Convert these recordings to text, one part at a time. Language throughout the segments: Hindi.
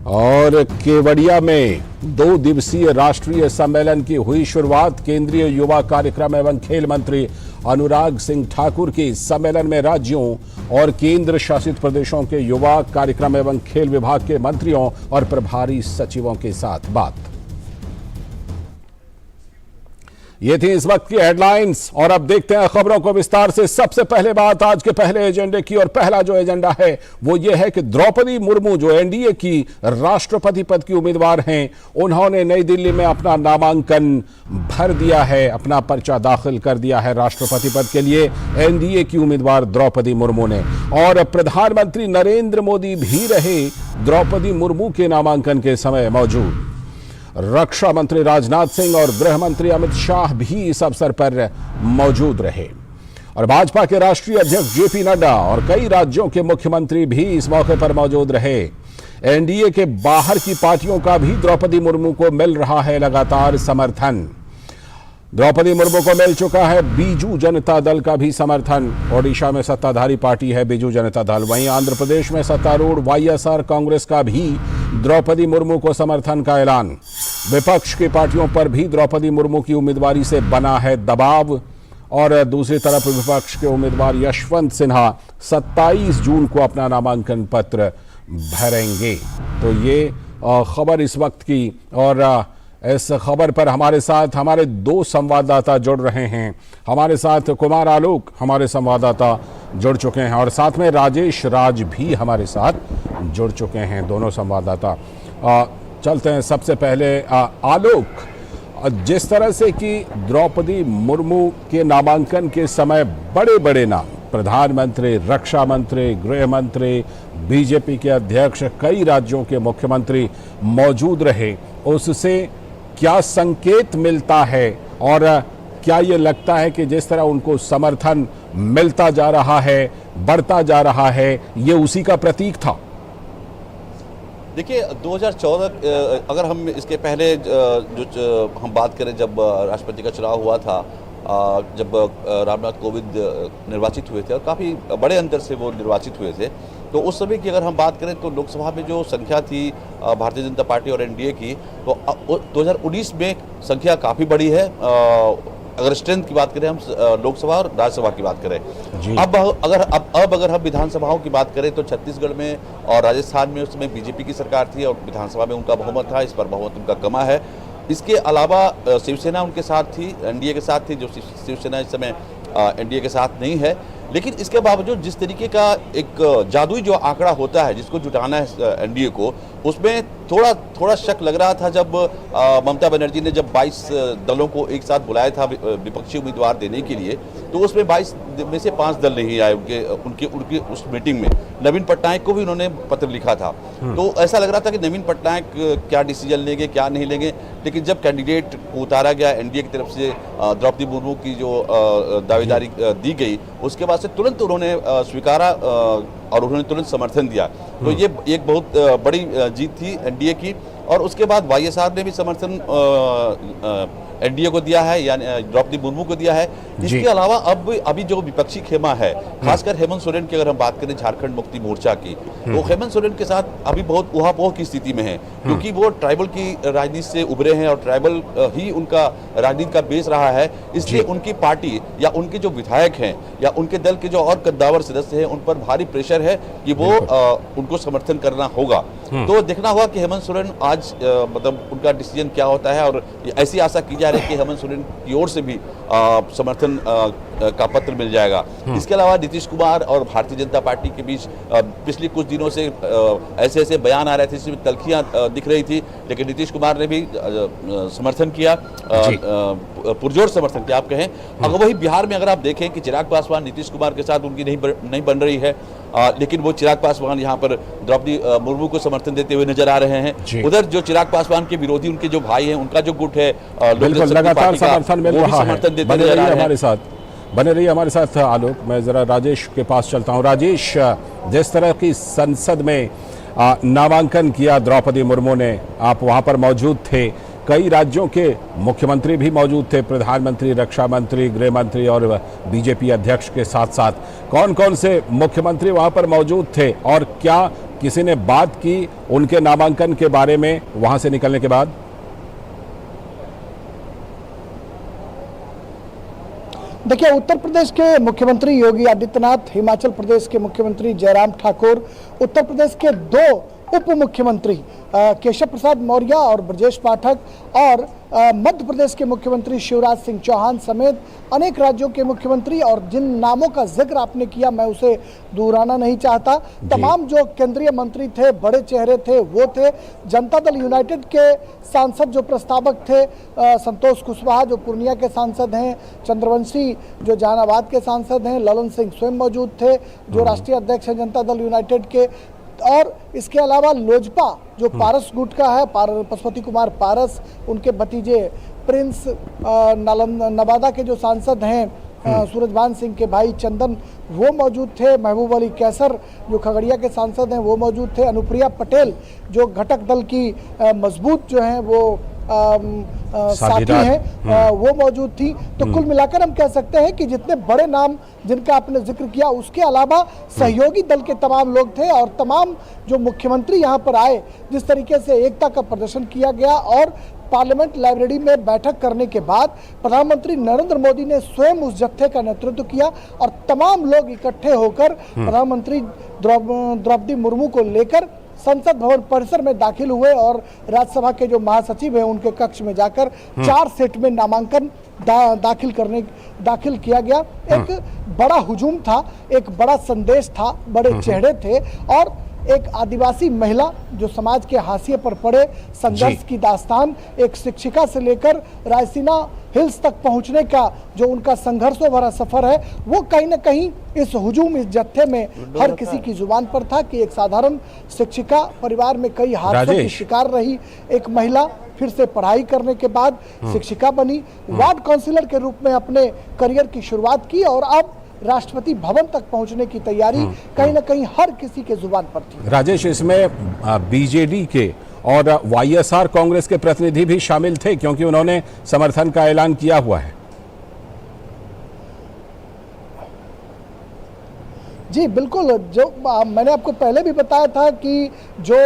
और केवड़िया में 2 दिवसीय राष्ट्रीय सम्मेलन की हुई शुरुआत। केंद्रीय युवा कार्यक्रम एवं खेल मंत्री अनुराग सिंह ठाकुर की सम्मेलन में राज्यों और केंद्र शासित प्रदेशों के युवा कार्यक्रम एवं खेल विभाग के मंत्रियों और प्रभारी सचिवों के साथ बात। ये थी इस वक्त की हेडलाइंस और अब देखते हैं खबरों को विस्तार से। सबसे पहले बात आज के पहले एजेंडे की, और पहला जो एजेंडा है वो ये है कि द्रौपदी मुर्मू जो एनडीए की राष्ट्रपति पद की उम्मीदवार हैं, उन्होंने नई दिल्ली में अपना नामांकन भर दिया है, अपना पर्चा दाखिल कर दिया है राष्ट्रपति पद के लिए एनडीए की उम्मीदवार द्रौपदी मुर्मू ने। और प्रधानमंत्री नरेंद्र मोदी भी रहे द्रौपदी मुर्मू के नामांकन के समय मौजूद। रक्षा मंत्री राजनाथ सिंह और गृह मंत्री अमित शाह भी इस अवसर पर मौजूद रहे। और भाजपा के राष्ट्रीय अध्यक्ष जेपी नड्डा और कई राज्यों के मुख्यमंत्री भी इस मौके पर मौजूद रहे। एनडीए के बाहर की पार्टियों का भी द्रौपदी मुर्मू को मिल रहा है लगातार समर्थन। द्रौपदी मुर्मू को मिल चुका है बीजू जनता दल का भी समर्थन। ओडिशा में सत्ताधारी पार्टी है बीजू जनता दल। वहीं आंध्र प्रदेश में सत्तारूढ़ वाईएसआर कांग्रेस का भी द्रौपदी मुर्मू को समर्थन का ऐलान। विपक्ष की पार्टियों पर भी द्रौपदी मुर्मू की उम्मीदवारी से बना है दबाव। और दूसरी तरफ विपक्ष के उम्मीदवार यशवंत सिन्हा 27 जून को अपना नामांकन पत्र भरेंगे। तो ये खबर इस वक्त की, और इस खबर पर हमारे साथ हमारे 2 संवाददाता जुड़ रहे हैं। हमारे साथ कुमार आलोक हमारे संवाददाता जुड़ चुके हैं और साथ में राजेश राज भी हमारे साथ जुड़ चुके हैं, दोनों संवाददाता। चलते हैं सबसे पहले आलोक, जिस तरह से कि द्रौपदी मुर्मू के नामांकन के समय बड़े बड़े नाम, प्रधानमंत्री, रक्षा मंत्री, गृह मंत्री, बीजेपी के अध्यक्ष, कई राज्यों के मुख्यमंत्री मौजूद रहे, उससे क्या संकेत मिलता है और क्या ये लगता है कि जिस तरह उनको समर्थन मिलता जा रहा है, बढ़ता जा रहा है, ये उसी का प्रतीक था? देखिए 2014 अगर हम इसके पहले जो हम बात करें, जब राष्ट्रपति का चुनाव हुआ था, जब रामनाथ कोविंद निर्वाचित हुए थे और काफ़ी बड़े अंतर से वो निर्वाचित हुए थे, तो उस समय की अगर हम बात करें तो लोकसभा में जो संख्या थी भारतीय जनता पार्टी और एनडीए की, तो 2019 में संख्या काफ़ी बड़ी है। अगर स्ट्रेंथ की बात करें हम लोकसभा और राज्यसभा की बात करें, अब अगर हम विधानसभाओं की बात करें तो छत्तीसगढ़ में और राजस्थान में उस समय बीजेपी की सरकार थी और विधानसभा में उनका बहुमत था, इस पर बहुमत उनका कमा है। इसके अलावा शिवसेना उनके साथ थी, एनडीए के साथ थी, जो शिवसेना इस समय एनडीए के साथ नहीं है। लेकिन इसके बावजूद जिस तरीके का एक जादुई जो आंकड़ा होता है जिसको जुटाना है एनडीए को, उसमें थोड़ा शक लग रहा था जब ममता बनर्जी ने जब 22 दलों को एक साथ बुलाया था विपक्षी उम्मीदवार देने के लिए, तो उसमें 22 में से 5 दल नहीं आए उनके उस मीटिंग में। नवीन पटनायक को भी उन्होंने पत्र लिखा था, तो ऐसा लग रहा था कि नवीन पटनायक क्या डिसीजन लेंगे क्या नहीं लेंगे। लेकिन जब कैंडिडेट को उतारा गया एनडीए की तरफ से, द्रौपदी मुर्मू की जो दावेदारी दी गई, उसके बाद से तुरंत उन्होंने स्वीकारा और उन्होंने तुरंत समर्थन दिया। तो ये एक बहुत बड़ी जीत थी एनडीए की। और उसके बाद वाईएसआर ने भी समर्थन एनडीए को दिया है, यानी द्रौपदी मुर्मू को दिया है। इसके अलावा अभी जो विपक्षी खेमा है, खासकर हेमंत सोरेन की अगर हम बात करें झारखंड मुक्ति मोर्चा की, तो हेमंत सोरेन के साथ अभी बहुत उहापोह की स्थिति में है, क्योंकि वो ट्राइबल की राजनीति से उभरे हैं और ट्राइबल ही उनका राजनीति का बेस रहा है। इसलिए उनकी पार्टी या उनके जो विधायक हैं या उनके दल के जो और कद्दावर सदस्य हैं, उन पर भारी प्रेशर है कि वो उनको समर्थन करना होगा। तो देखना होगा कि हेमंत सोरेन आज मतलब उनका डिसीजन क्या होता है। और ऐसी आशा की जा रही है कि हेमंत सोरेन की ओर से भी समर्थन का पत्र मिल जाएगा। इसके अलावा नीतीश कुमार और भारतीय जनता पार्टी के बीच पिछले कुछ दिनों से ऐसे बयान आ रहे थे, इसमें तल्खियां दिख रही थी, लेकिन नीतीश कुमार ने भी समर्थन किया, पुरजोर समर्थन किया आप कहें। अगर वही बिहार में अगर आप देखें कि चिराग पासवान नीतीश कुमार के साथ उनकी नहीं बन रही है, लेकिन वो चिराग पासवान यहाँ पर द्रौपदी मुर्मू को समर्थन देते हुए नजर आ रहे हैं। उधर जो चिराग पासवान के विरोधी उनके जो भाई हैं, उनका जो गुट है लगातार समर्थन मिल रहा है। बने रहिए हमारे साथ आलोक। मैं जरा राजेश के पास चलता हूँ। राजेश, जिस तरह की संसद में नामांकन किया द्रौपदी मुर्मू ने, आप वहां पर मौजूद थे, कई राज्यों के मुख्यमंत्री भी मौजूद थे, प्रधानमंत्री, रक्षा मंत्री, गृह मंत्री और बीजेपी अध्यक्ष के साथ साथ कौन कौन से मुख्यमंत्री वहां पर मौजूद थे और क्या किसी ने बात की उनके नामांकन के बारे में वहां से निकलने के बाद? देखिए, उत्तर प्रदेश के मुख्यमंत्री योगी आदित्यनाथ, हिमाचल प्रदेश के मुख्यमंत्री जयराम ठाकुर, उत्तर प्रदेश के 2 उप मुख्यमंत्री केशव प्रसाद मौर्य और ब्रजेश पाठक और मध्य प्रदेश के मुख्यमंत्री शिवराज सिंह चौहान समेत अनेक राज्यों के मुख्यमंत्री, और जिन नामों का जिक्र आपने किया मैं उसे दोहराना नहीं चाहता, तमाम जो केंद्रीय मंत्री थे, बड़े चेहरे थे, वो थे। जनता दल यूनाइटेड के सांसद जो प्रस्तावक थे, संतोष कुशवाहा जो पूर्णिया के सांसद हैं, चंद्रवंशी जो जहानाबाद के सांसद हैं, ललन सिंह स्वयं मौजूद थे जो राष्ट्रीय अध्यक्ष हैं जनता दल यूनाइटेड के, और इसके अलावा लोजपा जो पारस गुट का है, पशुपति कुमार पारस, उनके भतीजे प्रिंस, नवादा के जो सांसद हैं सूरजभान सिंह के भाई चंदन वो मौजूद थे, महबूब अली कैसर जो खगड़िया के सांसद हैं वो मौजूद थे, अनुप्रिया पटेल जो घटक दल की मजबूत जो हैं वो साथी हैं वो मौजूद थी। तो कुल मिलाकर हम कह सकते हैं कि जितने बड़े नाम जिनका आपने जिक्र किया उसके अलावा सहयोगी दल के तमाम लोग थे, और तमाम जो मुख्यमंत्री यहाँ पर आए, जिस तरीके से एकता का प्रदर्शन किया गया और पार्लियामेंट लाइब्रेरी में बैठक करने के बाद प्रधानमंत्री नरेंद्र मोदी ने स्वयं उस जत्थे का नेतृत्व किया और तमाम लोग इकट्ठे होकर प्रधानमंत्री द्रौपदी मुर्मू को लेकर संसद भवन परिसर में दाखिल हुए और राज्यसभा के जो महासचिव हैं उनके कक्ष में जाकर 4 सेट में नामांकन दाखिल किया गया। एक बड़ा हुजूम था, एक बड़ा संदेश था, बड़े चेहरे थे, और एक आदिवासी महिला जो समाज के हाशिए पर पड़े, संघर्ष की दास्तान, एक शिक्षिका से लेकर रायसीना हिल्स तक पहुंचने का जो उनका संघर्षों भरा सफर है, वो कहीं ना कहीं इस हुजूम, इस जत्थे में हर किसी की जुबान पर था कि एक साधारण शिक्षिका, परिवार में कई हादसों की शिकार रही एक महिला, फिर से पढ़ाई करने के बाद शिक्षिका बनी, वार्ड काउंसिलर के रूप में अपने करियर की शुरुआत की, और अब राष्ट्रपति भवन तक पहुंचने की तैयारी कहीं ना कहीं हर किसी के जुबान पर थी। राजेश, इसमें बीजेडी के और वाईएसआर कांग्रेस के प्रतिनिधि भी शामिल थे क्योंकि उन्होंने समर्थन का ऐलान किया हुआ है। जी बिल्कुल, जो मैंने आपको पहले भी बताया था कि जो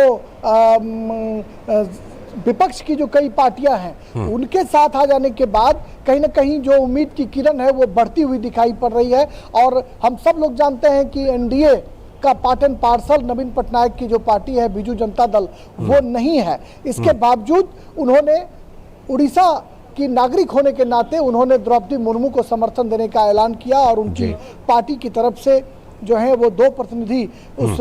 विपक्ष की जो कई पार्टियां हैं उनके साथ आ जाने के बाद कहीं ना कहीं जो उम्मीद की किरण है वो बढ़ती हुई दिखाई पड़ रही है। और हम सब लोग जानते हैं कि एनडीए का पार्ट एंड पार्सल नवीन पटनायक की जो पार्टी है बीजू जनता दल वो नहीं है। इसके बावजूद उन्होंने उड़ीसा की नागरिक होने के नाते उन्होंने द्रौपदी मुर्मू को समर्थन देने का ऐलान किया, और उनकी पार्टी की तरफ से जो है वो 2 प्रतिनिधि उस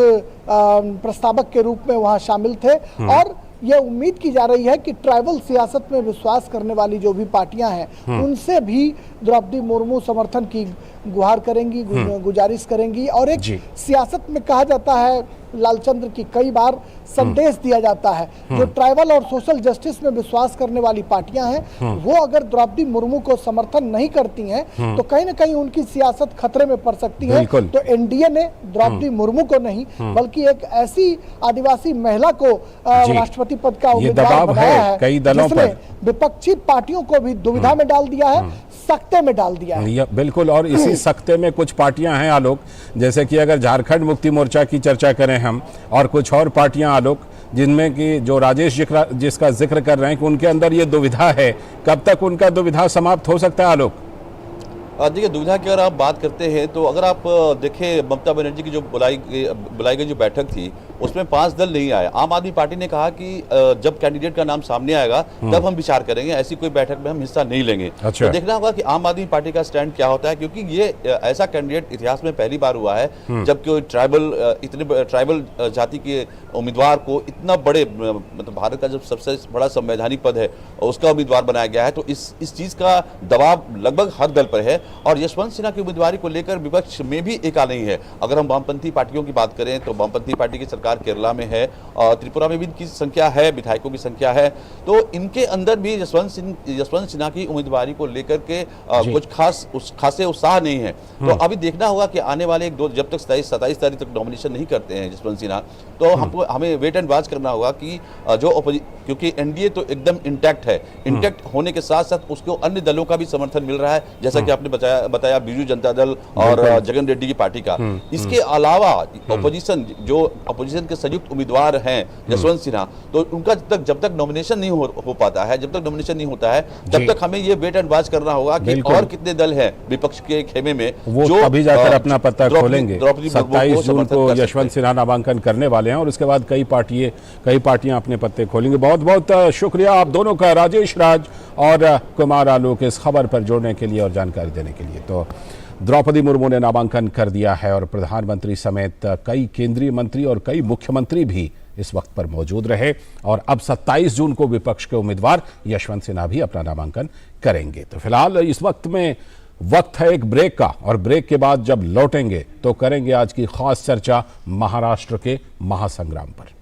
प्रस्तावक के रूप में वहाँ शामिल थे। और यह उम्मीद की जा रही है कि ट्राइबल सियासत में विश्वास करने वाली जो भी पार्टियां हैं उनसे भी द्रौपदी मुर्मू समर्थन की गुहार करेंगी, गुजारिश करेंगी। और एक सियासत में कहा जाता है, लालचंद्र की कई बार संदेश दिया जाता है, जो ट्राइबल और सोशल जस्टिस में विश्वास करने वाली पार्टियां हैं वो अगर द्रौपदी मुर्मू को समर्थन नहीं करती हैं तो कहीं ना कहीं उनकी सियासत खतरे में पड़ सकती है। तो एनडीए ने द्रौपदी मुर्मू को नहीं बल्कि एक ऐसी आदिवासी महिला को राष्ट्रपति पद का उम्मीदवार बनाया है कई दलों पर, विपक्षी पार्टियों को भी दुविधा में डाल दिया है, सख्ते में डाल दिया है। बिल्कुल, और इसी सख्ते में कुछ पार्टियां हैं आलोक, जैसे कि अगर झारखंड मुक्ति मोर्चा की चर्चा करें हम, और कुछ और पार्टियां आलोक जिनमें कि जो राजेश जिसका जिक्र कर रहे हैं कि उनके अंदर ये दुविधा है, कब तक उनका दुविधा समाप्त हो सकता है आलोक? देखिए, दुविधा की अगर आप बात करते हैं तो अगर आप देखें ममता बनर्जी की जो बुलाई गई जो बैठक थी उसमें 5 दल नहीं आए। आम आदमी पार्टी ने कहा कि जब कैंडिडेट का नाम सामने आएगा तब हम विचार करेंगे, ऐसी कोई बैठक में हम हिस्सा नहीं लेंगे। अच्छा। तो देखना होगा कि आम आदमी पार्टी का स्टैंड क्या होता है, क्योंकि ये ऐसा कैंडिडेट इतिहास में पहली बार हुआ है जब कोई ट्राइबल जाति के उम्मीदवार को इतना बड़े, मतलब भारत का जब सबसे बड़ा संवैधानिक पद है उसका उम्मीदवार बनाया गया है। तो इस चीज का दबाव लगभग हर दल पर है, और यशवंत सिन्हा की उम्मीदवारी को लेकर विपक्ष में भी एका नहीं है। अगर हम वामपंथी पार्टियों की बात करें तो वामपंथी पार्टी की सरकार केरला में है और त्रिपुरा में भी इनकी संख्या है, विधायकों की संख्या है, तो इनके अंदर भी यशवंत सिन्हा की उम्मीदवारी को लेकर के कुछ खासे उत्साह नहीं है। तो अभी देखना होगा कि आने वाले जब तक 27 तारीख तक नॉमिनेशन नहीं करते हैं यशवंत सिन्हा, तो हमें वेट एंड वॉच करना होगा कि क्योंकि एनडीए तो एकदम इंटैक्ट है, इंटैक्ट होने के साथ साथ उसको अन्य दलों का भी समर्थन मिल रहा है, जैसा कि आपने बताया बीजू जनता दल और जगन रेड्डी की पार्टी का। इसके अलावा अपोजिशन गठबंधन के संयुक्त उम्मीदवार हैं यशवंत सिन्हा, तो उनका जब तक नॉमिनेशन नहीं हो पाता है, जब तक नॉमिनेशन नहीं होता है, तब तक हमें ये वेट एंड वॉच करना होगा कि और कितने दल हैं विपक्ष के खेमे में वो जो अभी जाकर अपना पत्ता खोलेंगे। 27 जून को यशवंत सिन्हा नामांकन करने वाले हैं और उसके बाद कई पार्टियां अपने पत्ते खोलेंगे। बहुत बहुत शुक्रिया आप दोनों का, राजेश राज और कुमार आलोक, इस खबर पर जोड़ने के लिए और जानकारी देने के लिए। तो द्रौपदी मुर्मू ने नामांकन कर दिया है और प्रधानमंत्री समेत कई केंद्रीय मंत्री और कई मुख्यमंत्री भी इस वक्त पर मौजूद रहे और अब 27 जून को विपक्ष के उम्मीदवार यशवंत सिन्हा भी अपना नामांकन करेंगे। तो फिलहाल इस वक्त में वक्त है एक ब्रेक का और ब्रेक के बाद जब लौटेंगे तो करेंगे आज की खास चर्चा महाराष्ट्र के महासंग्राम पर।